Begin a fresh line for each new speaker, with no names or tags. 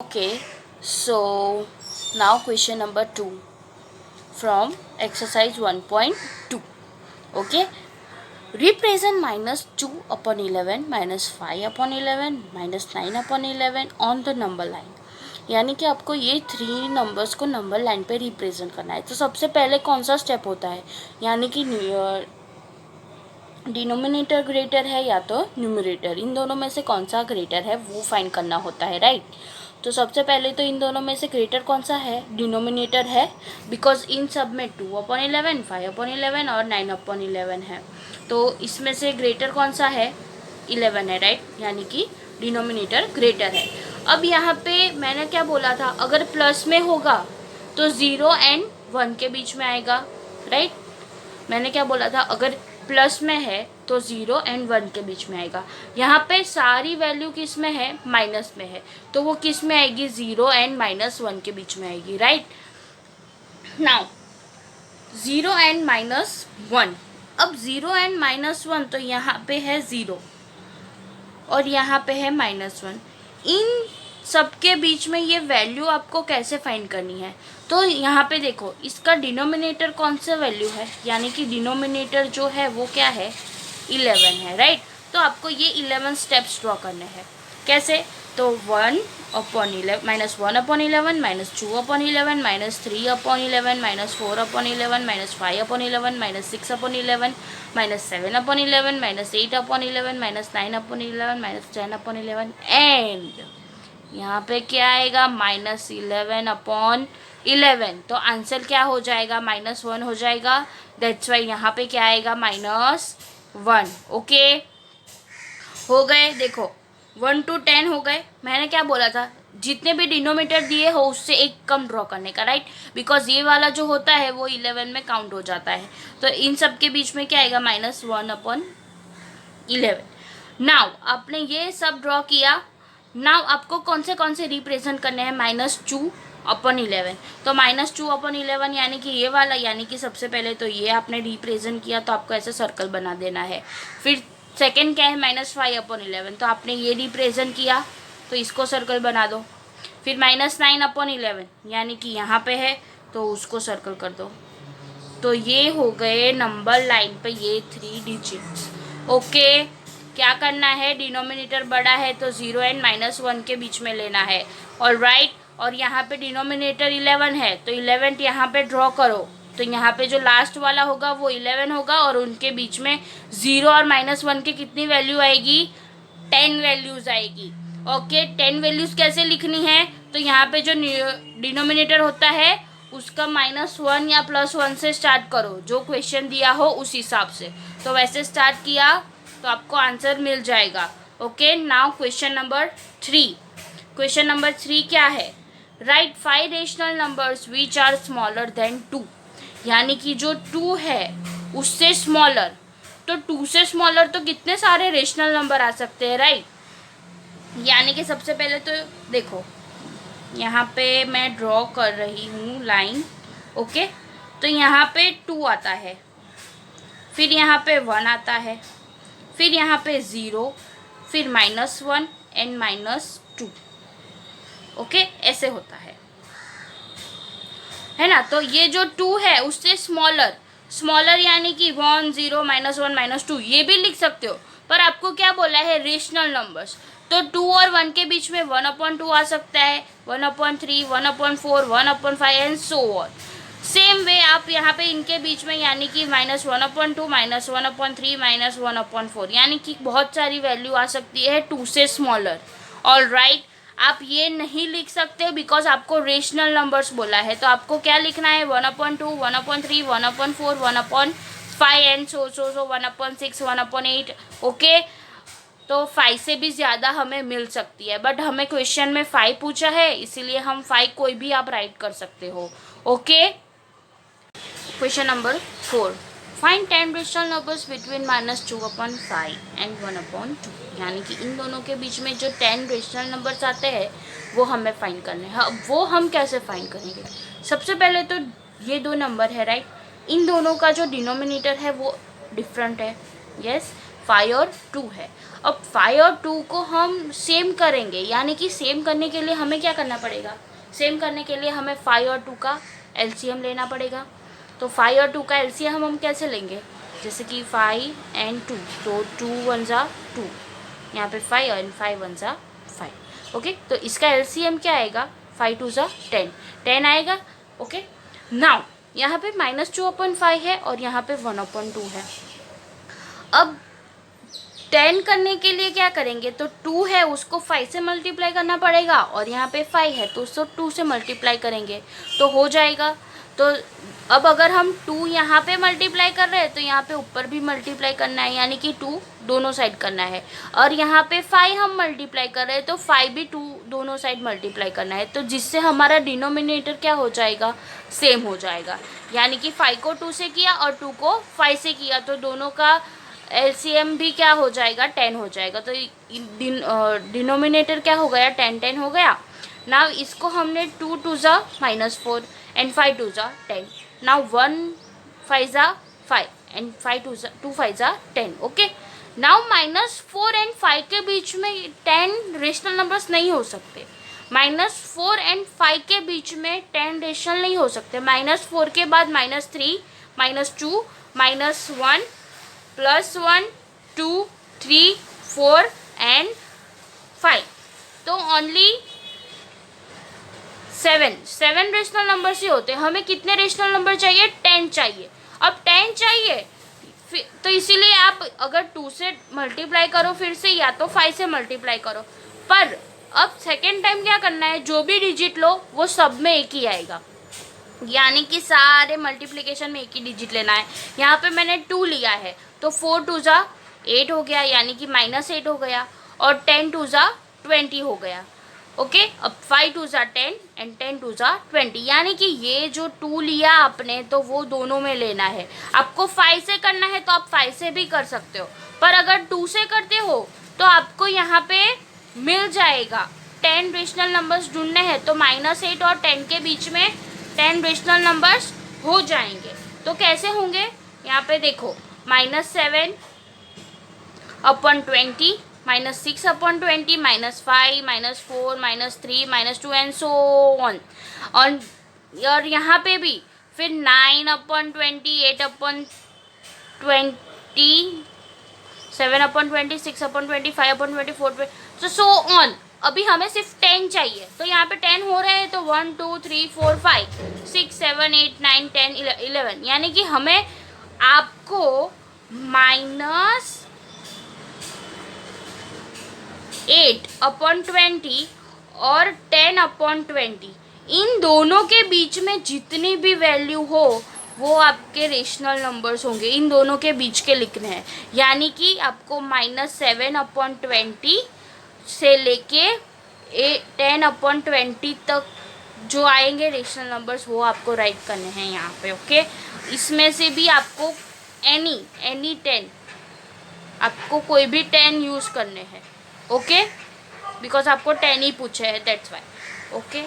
Okay, so now question number 2 from exercise 1.2. Okay, represent minus 2 upon 11 minus 5 upon 11 minus 9 upon 11 on the number line. यानी कि आपको ये 3 numbers को number line पे represent करना है. तो सबसे पहले कौन सा स्टेप होता है, यानी कि डिनोमिनेटर ग्रेटर है या तो न्यूमरेटर, इन दोनों में से कौन सा ग्रेटर है वो फाइंड करना होता है, राइट. तो सबसे पहले तो इन दोनों में से ग्रेटर कौन सा है, डिनोमिनेटर है, बिकॉज इन सब में 2/11 5/11 और 9/11 है. तो इसमें से ग्रेटर कौन सा है, 11 है, राइट. यानी कि डिनोमिनेटर ग्रेटर है. अब यहाँ पे मैंने क्या बोला था, अगर प्लस में होगा तो 0 एंड 1 के बीच में आएगा, राइट. मैंने क्या बोला था, अगर प्लस में है तो 0 एंड 1 के बीच में आएगा. यहाँ पे सारी वैल्यू किस में है, माइनस में है, तो वो किस में आएगी, 0 एंड -1 के बीच में आएगी, राइट. नाउ 0 एंड -1, अब 0 एंड -1 तो यहाँ पे है 0 और यहाँ पे है -1. इन सबके बीच में ये वैल्यू आपको कैसे फाइंड करनी है, तो यहाँ पे देखो इसका डिनोमिनेटर कौन सा वैल्यू है, यानी कि डिनोमिनेटर जो है वो क्या है, 11 है, राइट. तो आपको ये 11 स्टेप्स ड्रॉ करने हैं. कैसे, तो 1/11 -1/11 -2/11 -3/11 -4/11 -5/11 -6/11 -7/11 -8/11 -9/11 -10/11 एंड यहाँ पे क्या आएगा, -11/11. तो आंसर क्या हो जाएगा, -1 हो जाएगा. दैट्स वाई यहाँ पे क्या आएगा, -1. ओके, हो गए. देखो 1 to 10 हो गए. मैंने क्या बोला था, जितने भी डिनोमीटर दिए हो उससे एक कम ड्रॉ करने का, राइट. बिकॉज ये वाला जो होता है वो 11 में काउंट हो जाता है. तो इन सब के बीच में क्या आएगा, -1/11. नाउ आपने ये सब ड्रॉ किया. नाउ आपको कौन से रिप्रेजेंट करने हैं, -2/11. तो -2/11 यानी कि ये वाला, यानी कि सबसे पहले तो ये आपने रिप्रेजेंट किया, तो आपको ऐसे सर्कल बना देना है. फिर सेकेंड क्या है, -5/11, तो आपने ये रिप्रेजेंट किया, तो इसको सर्कल बना दो. फिर -9/11 यानी कि यहाँ पे है, तो उसको सर्कल कर दो. तो ये हो गए नंबर लाइन पे ये 3 डिजिट्स. ओके, क्या करना है, डिनोमिनेटर बड़ा है तो 0 एंड -1 के बीच में लेना है, ऑल राइट. और यहाँ पे डिनोमिनेटर 11 है, तो 11 यहाँ पे ड्रॉ करो. तो यहाँ पे जो लास्ट वाला होगा वो 11 होगा, और उनके बीच में 0 और -1 की कितनी वैल्यू आएगी, 10 वैल्यूज आएगी. ओके, 10 वैल्यूज कैसे लिखनी है, तो यहाँ पे जो डिनोमिनेटर होता है उसका -1 या +1 से स्टार्ट करो, जो क्वेश्चन दिया हो उस हिसाब से. तो वैसे स्टार्ट किया तो आपको आंसर मिल जाएगा. Okay, now question number 3. Question number 3 क्या है, write 5 rational numbers which are smaller than 2. यानी कि जो 2 है उससे स्मॉलर, तो 2 से स्मॉलर तो कितने सारे रेशनल नंबर आ सकते हैं, राइट. यानी कि सबसे पहले तो देखो यहाँ पे मैं ड्रॉ कर रही हूँ लाइन. ओके, तो यहाँ पे 2 आता है, फिर यहाँ पे 1 आता है, फिर यहाँ पे 0, फिर -1 एंड -2. ओके, ऐसे होता है ना. तो ये जो 2 है उससे स्मॉलर यानी कि 1 0 -1 -2 ये भी लिख सकते हो, पर आपको क्या बोला है, रेशनल नंबर्स. तो 2 और 1 के बीच में 1/2 आ सकता है, 1/3 1/4 1/5 and so on. Same way आप यहाँ पे इनके बीच में, यानी कि -1/2 -1/3 -1/4, यानी कि बहुत सारी वैल्यू आ सकती है 2 से स्मॉलर, ऑल राइट. आप ये नहीं लिख सकते बिकॉज आपको रेशनल नंबर्स बोला है. तो आपको क्या लिखना है, 1/2 1/3 1/4 1/5 एंड सो 1/6 1/8. ओके, तो 5 से भी ज़्यादा हमें मिल सकती है, बट हमें क्वेश्चन में 5 पूछा है, इसीलिए हम 5 कोई भी आप राइट कर सकते हो. Okay, question number 4. Find 10 rational numbers between -2/5 and 1/2. यानी कि इन दोनों के बीच में जो 10 रेशनल नंबर्स आते हैं वो हमें फाइंड करने हैं. अब वो हम कैसे फाइंड करेंगे, सबसे पहले तो ये 2 नंबर है, राइट. इन दोनों का जो डिनोमिनेटर है वो डिफरेंट है, यस. 5 और 2 है। अब 5 और 2 को हम सेम करेंगे, यानी कि सेम करने के लिए हमें क्या करना पड़ेगा, सेम करने के लिए हमें 5 और 2 का एलसीएम लेना पड़ेगा। तो 5 और 2 का एलसीएम हम कैसे लेंगे, जैसे कि 5 and 2, तो 2 1 जा 2, यहाँ पे 5 और 5 1 जा 5। ओके, तो इसका एलसीएम क्या आएगा, 5 2 जा 10 आएगा। ओके, नाउ यहाँ पे -2/5 है और यहाँ पे 1/2 है। अब 10 करने के लिए क्या करेंगे, तो 2 है उसको 5 से मल्टीप्लाई करना पड़ेगा और यहाँ पे 5 है तो उसको 2 से मल्टीप्लाई करेंगे तो हो जाएगा। तो अब अगर हम 2 यहाँ पे मल्टीप्लाई कर रहे हैं तो यहाँ पे ऊपर भी मल्टीप्लाई करना है, यानी कि 2 दोनों साइड करना है। और यहाँ पे 5 हम मल्टीप्लाई कर रहे हैं तो 5 भी 2 दोनों साइड मल्टीप्लाई करना है, तो जिससे हमारा डिनोमिनेटर क्या हो जाएगा, सेम हो जाएगा। यानी कि 5 को 2 से किया और 2 को 5 से किया तो दोनों का एलसीएम भी क्या हो जाएगा, 10 हो जाएगा। तो डिनोमिनेटर क्या हो गया, 10 हो गया। नाउ इसको हमने 2 2 जा -4 एंड 5 2 जा 10। नाउ 1 5 जा 5 एंड 2 5 जा 10। ओके, नाउ -4 एंड 5 के बीच में 10 रेशनल नंबर्स नहीं हो सकते। -4 एंड 5 के बीच में 10 रेशनल नहीं हो सकते। -4 के बाद -3 -2 -1 +1 2 3 4 एंड 5, तो ओनली 7 रेशनल नंबर्स ही होते हैं। हमें कितने रेशनल नंबर चाहिए, 10 चाहिए। अब 10 चाहिए तो इसीलिए आप अगर 2 से मल्टीप्लाई करो फिर से, या तो 5 से मल्टीप्लाई करो। पर अब सेकेंड टाइम क्या करना है, जो भी डिजिट लो वो सब में एक ही आएगा, यानी कि सारे मल्टीप्लिकेशन में एक ही डिजिट लेना है। यहाँ पे मैंने 2 लिया है तो 4 2 जा 8 हो गया, यानी कि -8 हो गया, और 10 2 जा 20 हो गया। ओके, अब 5 2 जा 10 एंड 10 2 जा 20, यानी कि ये जो 2 लिया आपने तो वो दोनों में लेना है। आपको 5 से करना है तो आप 5 से भी कर सकते हो, पर अगर 2 से करते हो तो आपको यहाँ पे मिल जाएगा 10 रेशनल नंबर्स ढूंढने हैं, तो -8 और 10 के बीच में 10 रेशनल नंबर्स हो जाएंगे। तो कैसे होंगे, यहाँ पे देखो, -7/20 -6/20 -5 -4 -3 -2 एंड सो ऑन। और यहाँ पे भी फिर 9/20 8/20 7/20 6/20 5/20 4/20 तो सो ऑन। अभी हमें सिर्फ 10 चाहिए, तो यहाँ पे 10 हो रहे हैं तो 1 2 3 4 5 6 7 8 9 10 11, यानी कि हमें आपको -8/20 और 10/20 इन दोनों के बीच में जितनी भी वैल्यू हो वो आपके रेशनल नंबर्स होंगे, इन दोनों के बीच के लिखने हैं। यानी कि आपको -7/20 से लेके 10/20 तक जो आएंगे रेशनल नंबर्स वो आपको राइट करने हैं यहाँ पे। ओके, इसमें से भी आपको एनी 10, आपको कोई भी 10 यूज़ करने हैं। ओके, बिकॉज आपको 10 ही पूछे हैं, दैट्स वाई। ओके।